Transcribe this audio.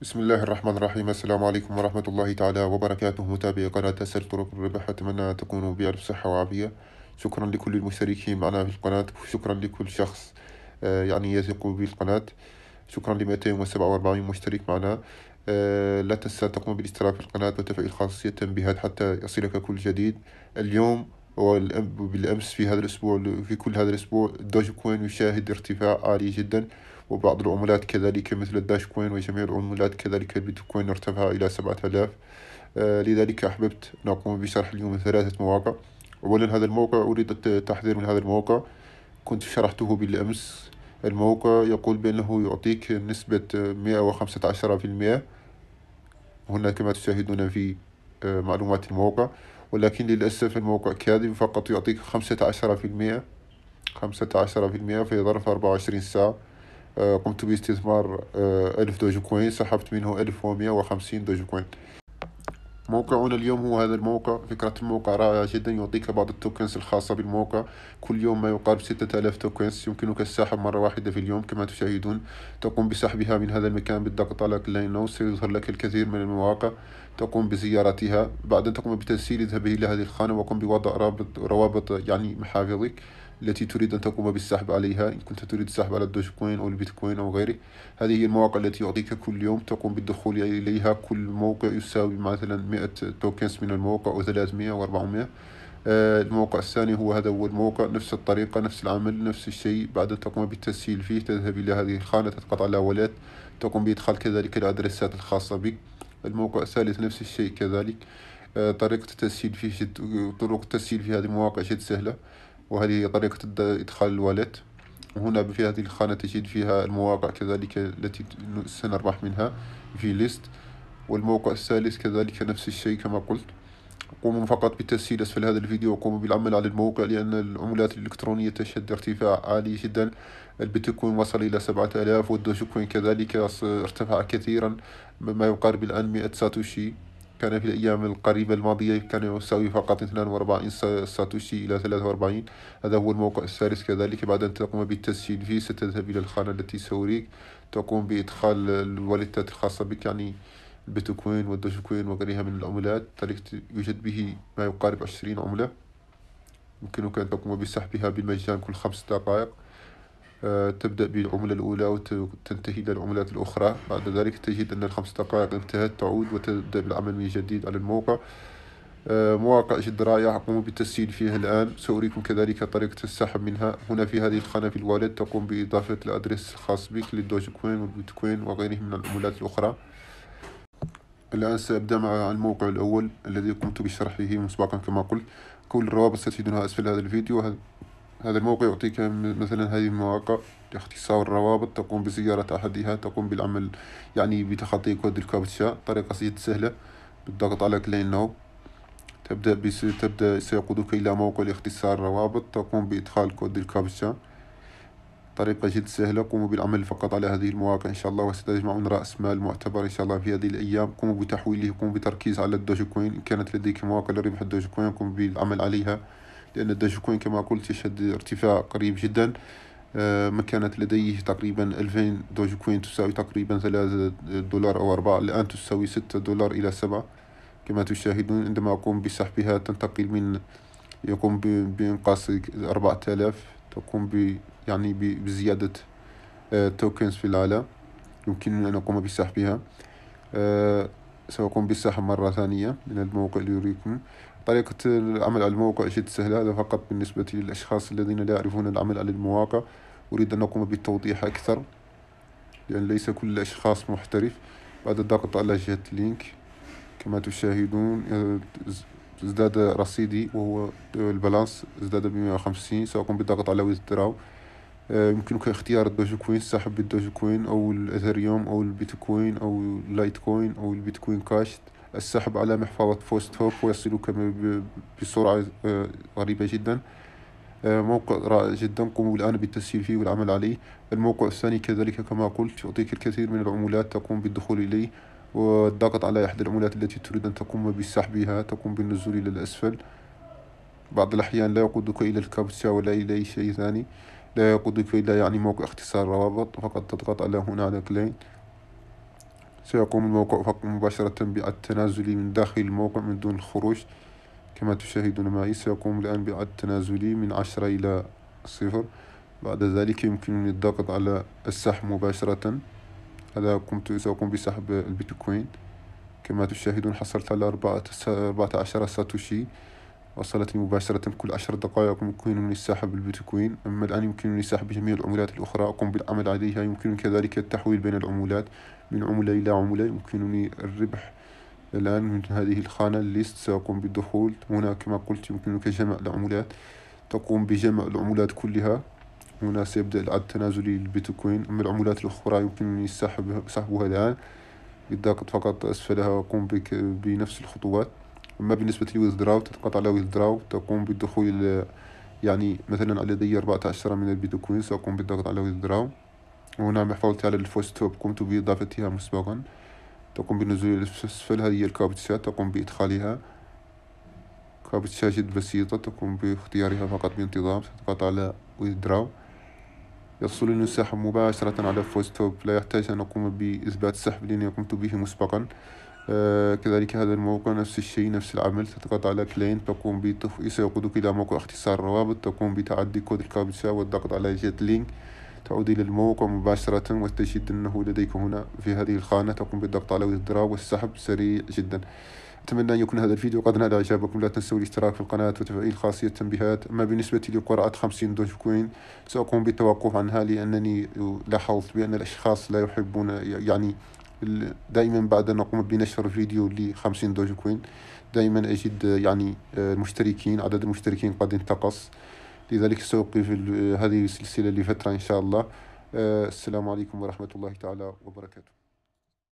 بسم الله الرحمن الرحيم. السلام عليكم ورحمة الله تعالى وبركاته. متابعي قناة أسهل طرق الربح، أتمنى أن تكونوا بألف صحة وعافية. شكرا لكل المشتركين معنا في القناة، شكرا لكل شخص يعني يثق بالقناة. شكرا ل 247 مشترك معنا. لا تنسى تقوم بالاشتراك في القناة وتفعيل خاصية التنبيهات حتى يصلك كل جديد. اليوم وبالأمس في هذا الأسبوع، في كل هذا الأسبوع الدوج كوين يشاهد ارتفاع عالي جدا، وبعض العملات كذلك مثل الداش كوين وجميع العملات كذلك البيتكوين ارتفع إلى 7000. لذلك أحببت أن أقوم بشرح اليوم 3 مواقع. أولا، هذا الموقع أريد التحذير من هذا الموقع، كنت شرحته بالأمس. الموقع يقول بأنه يعطيك نسبة 115%، هنا كما تشاهدون في معلومات الموقع، ولكن للأسف الموقع كاذب، فقط يعطيك 15%. 15% في ظرف 24 ساعة. قمت باستثمار 1000 دوج كوين، سحبت منه 1150 دوج كوين. موقعنا اليوم هو هذا الموقع. فكرة الموقع رائعة جدا، يعطيك بعض التوكنز الخاصة بالموقع. كل يوم ما يقارب 6000 توكنز، يمكنك السحب مرة واحدة في اليوم كما تشاهدون. تقوم بسحبها من هذا المكان بالضغط على كلين نو، سيظهر لك الكثير من المواقع، تقوم بزيارتها. بعد أن تقوم بتسجيل اذهب إلى هذه الخانة وقم بوضع روابط يعني محافظك التي تريد أن تقوم بالسحب عليها، إن كنت تريد السحب على الدوجكوين أو البيتكوين أو غيره. هذه هي المواقع التي يعطيك كل يوم، تقوم بالدخول إليها. كل موقع يساوي مثلا 100 توكنز من الموقع أو 300 و 400. الموقع الثاني هو هذا، هو الموقع نفس الطريقة، نفس العمل، نفس الشيء. بعد أن تقوم بالتسجيل فيه تذهب إلى هذه الخانة، تضغط على ولاة، تقوم بإدخال كذلك الأدرسات الخاصة بك. الموقع الثالث نفس الشيء كذلك. طريقة التسجيل فيه طرق التسجيل في هذه المواقع جد سهلة، وهذه هي طريقة إدخال الوالت. هنا في هذه الخانة تجد فيها المواقع كذلك التي سنربح منها في ليست. والموقع الثالث كذلك نفس الشيء كما قلت. قوموا فقط بالتسجيل أسفل هذا الفيديو وقوموا بالعمل على الموقع، لأن العملات الإلكترونية تشهد ارتفاع عالي جدا. البيتكوين وصل إلى 7000، والدوجكوين كذلك ارتفع كثيرا، ما يقارب الآن 100 ساتوشي. كان في الأيام القريبة الماضية كان يساوي فقط 42 ساتوشي إلى 43. هذا هو الموقع الثالث كذلك. بعد أن تقوم بالتسجيل فيه ستذهب إلى الخانة التي سأريك، تقوم بإدخال الوالتات الخاصة بك، يعني البيتكوين والدوجكوين وغيرها من العملات. طريقة يوجد به ما يقارب 20 عملة، يمكنك أن تقوم بسحبها بالمجان كل 5 دقائق. تبدأ بالعملة الأولى وتنتهي إلى العملات الأخرى. بعد ذلك تجد أن ال5 دقائق انتهت، تعود وتبدأ بالعمل من جديد على الموقع. مواقع جد رائعة، قوموا بالتسجيل فيها الآن. سأريكم كذلك طريقة السحب منها. هنا في هذه الخانة في الوالد تقوم بإضافة الأدرس الخاص بك للدوجكوين والبيتكوين وغيرهم من العملات الأخرى. الآن سأبدأ مع الموقع الأول الذي قمت بشرحه مسبقا كما قلت. كل الروابط ستجدونها أسفل هذا الفيديو. هذا الموقع يعطيك مثلا هذه المواقع لاختصار الروابط، تقوم بزيارة أحدها، تقوم بالعمل يعني بتخطي كود الكابتشا. طريقة جد سهلة، بالضغط على كلين نو تبدأ سيقودك إلى موقع لاختصار الروابط، تقوم بإدخال كود الكابتشا. طريقة جد سهلة، قوموا بالعمل فقط على هذه المواقع إن شاء الله، وستجمعون رأس مال معتبر إن شاء الله في هذه الأيام. قوموا بتحويله، قوموا بتركيز على الدوجكوين. إن كانت لديك مواقع لربح الدوجكوين قوموا بالعمل عليها، لأن الدوجكوين كما قلت يشهد ارتفاع قريب جدا. ما كانت لديه تقريبا 2000 دوجكوين تساوي تقريبا $3 أو 4، الآن تساوي $6 إلى 7 كما تشاهدون. عندما أقوم بسحبها تنتقل من يقوم بإنقاص 4000، تقوم يعني بزيادة توكنز في العالم. يمكنني أن أقوم بسحبها. سأقوم بالسحب مرة ثانية من الموقع ليريكم. طريقة العمل على الموقع جد سهلة، هذا فقط بالنسبة للأشخاص الذين لا يعرفون العمل على المواقع. أريد أن أقوم بالتوضيح أكثر، لأن ليس كل الأشخاص محترف. بعد الضغط على جهة لينك كما تشاهدون ازداد رصيدي، وهو البالانس ازداد ب150. سأقوم بالضغط على ويزدراو. يمكنك اختيار الدوجكوين، سحب بالدوجكوين أو الإثريوم أو البيتكوين أو اللايتكوين أو البيتكوين كاش. السحب على محفظة فوست هوب ويصلك بسرعة غريبة جدا. موقع رائع جدا، قوموا الآن بالتسجيل فيه والعمل عليه. الموقع الثاني كذلك كما قلت يعطيك الكثير من العملات، تقوم بالدخول إليه والضغط على إحدى العملات التي تريد أن تقوم بسحبها، تقوم بالنزول إلى الأسفل. بعض الأحيان لا يقودك إلى الكابتشا ولا إلى أي شيء ثاني، لا يقودك إلى يعني موقع اختصار روابط، فقط تضغط على هنا على كلين. سيقوم الموقع فقط مباشرة بالتنازل من داخل الموقع من دون الخروج. كما تشاهدون معي سيقوم الآن بالتنازل من 10 إلى 0. بعد ذلك يمكنني الضغط على السحب مباشرة. سأقوم بسحب البيتكوين. كما تشاهدون حصلت على 14 ساتوشي، وصلتني مباشرة كل 10 دقائق. يمكنني سحب البيتكوين. أما الآن يمكنني سحب جميع العملات الأخرى، أقوم بالعمل عليها. يمكنني كذلك التحويل بين العملات من عملة إلى عملة. يمكنني الربح الآن من هذه الخانة الليست. سأقوم بالدخول هنا. كما قلت يمكنك جمع العملات، تقوم بجمع العملات كلها. هنا سيبدأ العد التنازلي للبيتكوين. أما العملات الأخرى يمكنني سحبها الآن بالضغط فقط أسفلها، وأقوم بنفس الخطوات. أما بالنسبة للويذدراو تضغط على ويذدراو، تقوم بالدخول يعني مثلا لدي 14 من البيتكوين، سأقوم بالضغط على ويذدراو. وهنا حصلت على الفوستوب، قمت بإضافتها مسبقا. تقوم بالنزول إلى أسفل. هذه هي الكابتشا، تقوم بإدخالها. كابتشا جد بسيطة، تقوم باختيارها فقط بانتظام. تضغط على withdraw، يصلني السحب مباشرة على فوستوب. لا يحتاج أن أقوم بإثبات السحب لأني قمت به مسبقا. كذلك هذا الموقع نفس الشيء، نفس العمل. تضغط على كلين، تقوم سيقودك إلى موقع اختصار الروابط. تقوم بتعدي كود الكابتشا والضغط على جيت لينك. تعود إلى الموقع مباشرة وتجد أنه لديك هنا في هذه الخانة. تقوم بالضغط على withdraw والسحب سريع جدا. أتمنى أن يكون هذا الفيديو قد نال إعجابكم. لا تنسوا الاشتراك في القناة وتفعيل خاصية التنبيهات. أما بالنسبة لقراءة 50 دوج كوين سأقوم بالتوقف عنها، لأنني لاحظت بأن الأشخاص لا يحبون يعني دائما بعد أن نقوم بنشر فيديو ل50 دوج كوين دائما أجد يعني المشتركين، عدد المشتركين قد انتقص. لذلك سأوقف هذه السلسلة لفترة إن شاء الله. السلام عليكم ورحمة الله تعالى وبركاته.